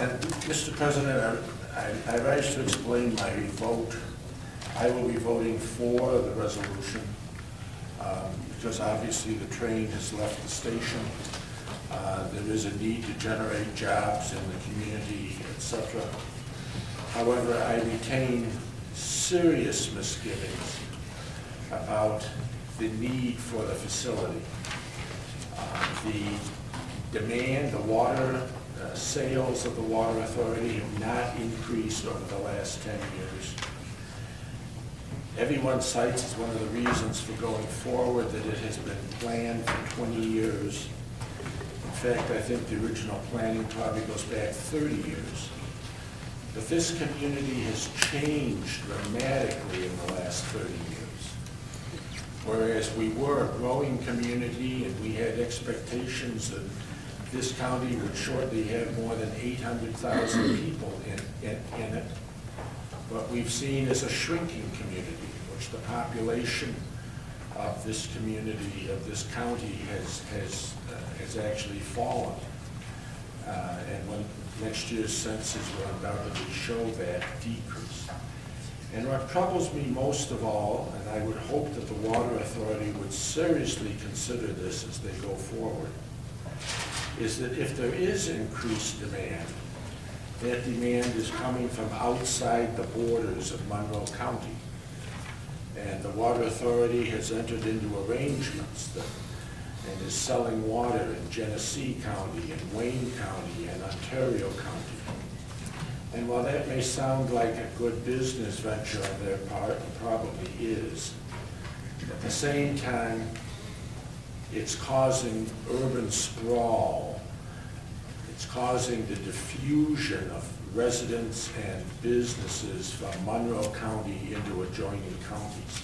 And Mr. President, I rise to explain my vote. I will be voting for the resolution because obviously the train has left the station. There is a need to generate jobs in the community, etc. However, I retain serious misgivings about the need for the facility. The demand, the water sales of the Water Authority have not increased over the last 10 years. Everyone cites as one of the reasons for going forward that it has been planned for 20 years. In fact, I think the original planning probably goes back 30 years. But this community has changed dramatically in the last 30 years. Whereas we were a growing community and we had expectations that this county would shortly have more than 800,000 people in it. What we've seen is a shrinking community, in which the population of this community, of this county, has actually fallen. And when next year's census will undoubtedly show that decrease. And what troubles me most of all, and I would hope that the Water Authority would seriously consider this as they go forward, is that if there is increased demand, that demand is coming from outside the borders of Monroe County. And the Water Authority has entered into arrangements and is selling water in Genesee County and Wayne County and Ontario County. And while that may sound like a good business venture on their part, it probably is, at the same time, it's causing urban sprawl. It's causing the diffusion of residents and businesses from Monroe County into adjoining counties.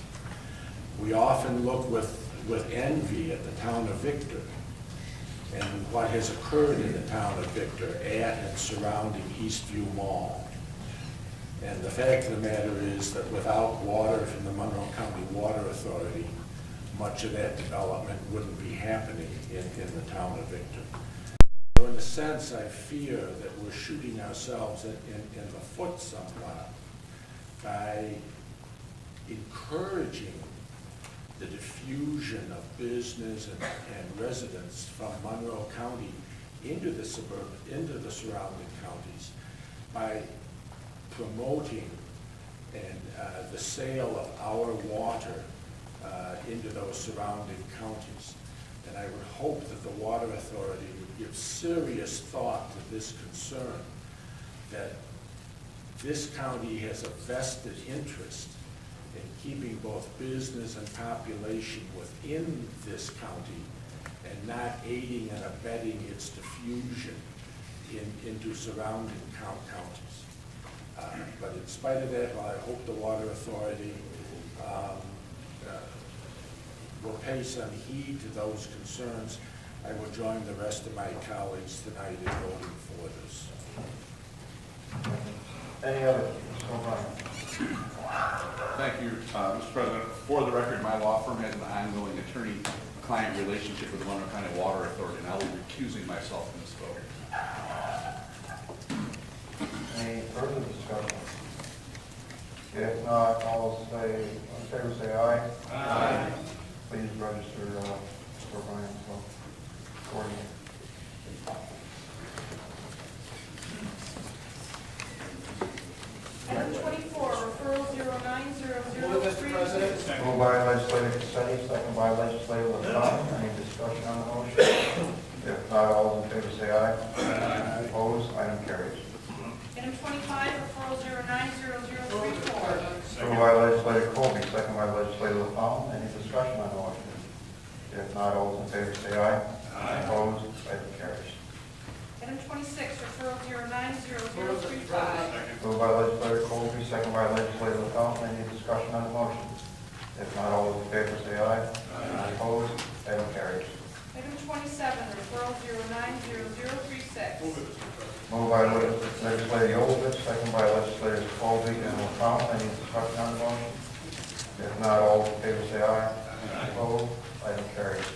We often look with envy at the town of Victor and what has occurred in the town of Victor at and surrounding Eastview Mall. And the fact of the matter is that without water from the Monroe County Water Authority, much of that development wouldn't be happening in the town of Victor. So in a sense, I fear that we're shooting ourselves in the foot somewhat by encouraging the diffusion of business and residents from Monroe County into the surrounding counties by promoting and the sale of our water into those surrounding counties. And I would hope that the Water Authority would give serious thought to this concern, that this county has a vested interest in keeping both business and population within this county and not aiding and abetting its diffusion into surrounding counties. But in spite of that, I hope the Water Authority will pay some heed to those concerns. I will join the rest of my colleagues tonight in voting for this. Any other? Mr. O'Brien. Thank you, Mr. President. For the record, my law firm has an ongoing attorney-client relationship with the Monroe County Water Authority, and I will be recusing myself from this vote. Any further discussion? If not, all those in favor say aye. Aye. Please register Mr. O'Brien accordingly. Item 24, referral 09003. Mr. President. Moved by Legislator Cassetti, second by Legislator LaFawn. Any discussion on the motion? If not, all those in favor say aye. Aye. Opposed? Item carries. Item 25, referral 09004. Moved by Legislator Colby, second by Legislator LaFawn. Any discussion on the motion? If not, all those in favor say aye. Aye. Opposed? Item carries. Item 26, referral 09035. Moved by Legislator Colby, second by Legislator LaFawn. Any discussion on the motion? If not, all those in favor say aye. Aye. Opposed? Item carries. Item 27, referral 09036. Moved by Legislator Yovich, second by Legislators Colby and LaFawn. Any discussion on the motion? If not, all in favor say aye. Opposed? Item carries.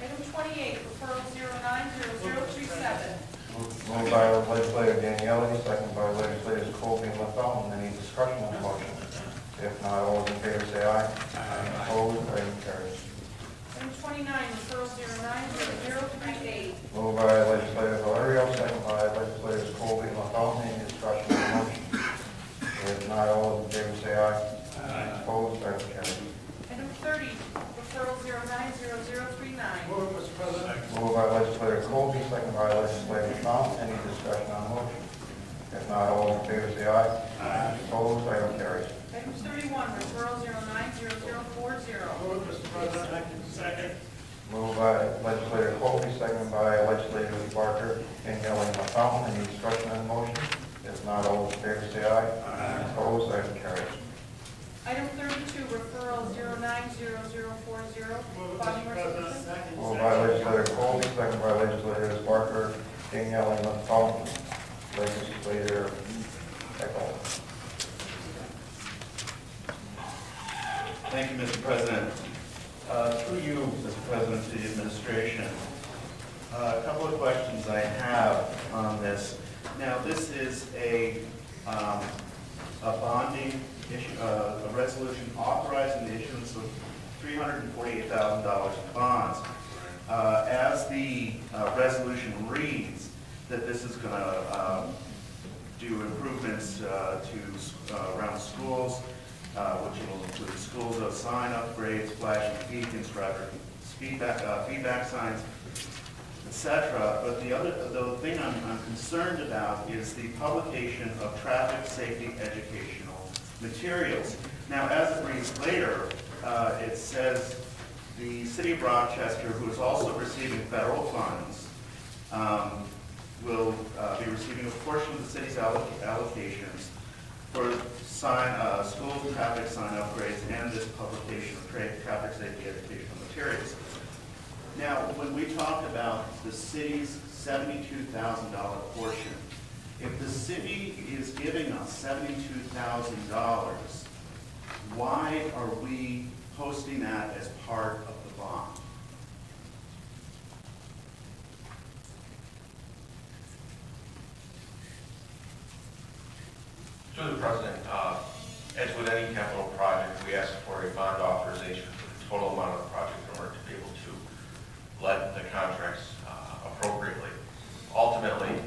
Item 28, referral 09037. Moved by legislator Daniele, second by legislators Colby and LaFountain. Any discussion on the motion? If not, all those in favor say aye. Opposed, item carries. Item 29, referral 090038. Moved by legislator Valerio, second by legislators Colby and LaFountain. Any discussion on the motion? If not, all those in favor say aye. Opposed, item carries. Item 30, referral 090039. Move it, Mr. President. Moved by legislator Colby, second by legislator Fountain. Any discussion on the motion? If not, all those in favor say aye. Opposed, item carries. Item 31, referral 090040. Move it, Mr. President. Second. Moved by legislator Colby, second by legislators Barker, Danielle, and LaFountain. Any discussion on the motion? If not, all those in favor say aye. Opposed, item carries. Item 32, referral 090040. Move it, Body Mr. President. resolution. Moved by legislator Colby, second by legislators Barker, Danielle, and LaFountain. Legislator Eckel. Thank you, Mr. President. Through you, Mr. President, to the administration, a couple of questions I have on this. Now, this is a bonding issue, a resolution authorizing the issuance of $348,000 in bonds. As the resolution reads, that this is going to do improvements around schools, which will include school zone sign upgrades, flashing beacons, driver feedback signs, etc. But the thing I'm concerned about is the publication of traffic safety educational materials. Now, as it reads later, it says the City of Rochester, who is also receiving federal funds, will be receiving a portion of the city's allocations for school traffic sign upgrades and this publication of traffic safety educational materials. Now, when we talk about the city's $72,000 portion, if the city is giving us $72,000, why are we posting that as part of the bond? Through the President, as with any capital project, we ask for a bond authorization for the total amount of the project in order to be able to let the contracts appropriately. Ultimately,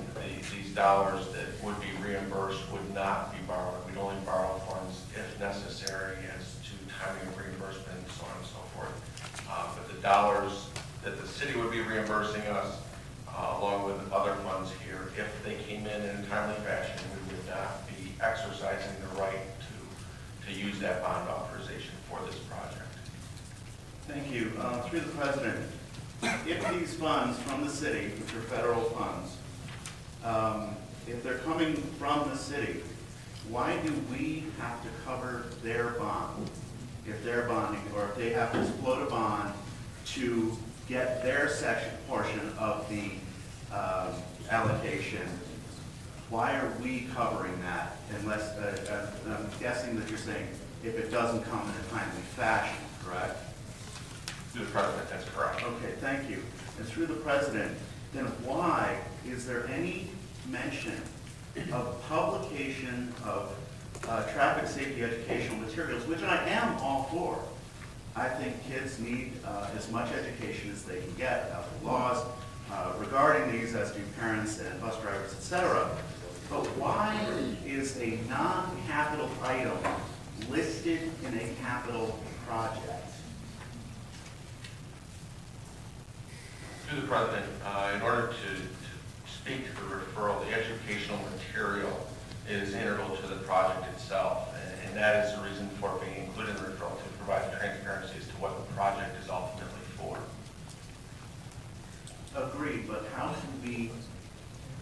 these dollars that would be reimbursed would not be borrowed. We'd only borrow funds if necessary as to timing of reimbursement and so on and so forth. But the dollars that the city would be reimbursing us, along with other funds here, if they came in a timely fashion, we would not be exercising the right to use that bond authorization for this project. Thank you. Through the President, if these funds from the city, which are federal funds, if they're coming from the city, why do we have to cover their bond if they're bonding, or if they have to float a bond to get their portion of the allocation? Why are we covering that unless, I'm guessing that you're saying if it doesn't come in a timely fashion, correct? Through the President, that's correct. Okay, thank you. And through the President, then why is there any mention of publication of traffic safety educational materials, which I am all for? I think kids need as much education as they can get about the laws regarding these, as do parents and bus drivers, etc. But why is a non-capital item listed in a capital project? Through the President, in order to speak to the referral, the educational material is integral to the project itself, and that is the reason for it being included in the referral, to provide transparency as to what the project is ultimately for. Agreed, but how can we,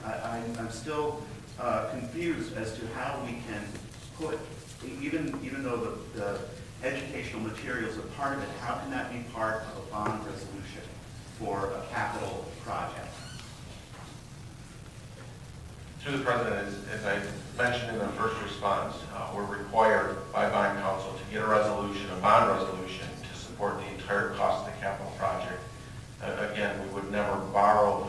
I'm still confused as to how we can put, even though the educational materials are part of it, how can that be part of a bond resolution for a capital project? Through the President, as I mentioned in the first response, we're required by bond council to get a resolution, a bond resolution, to support the entire cost of the capital project. Again, we would never borrow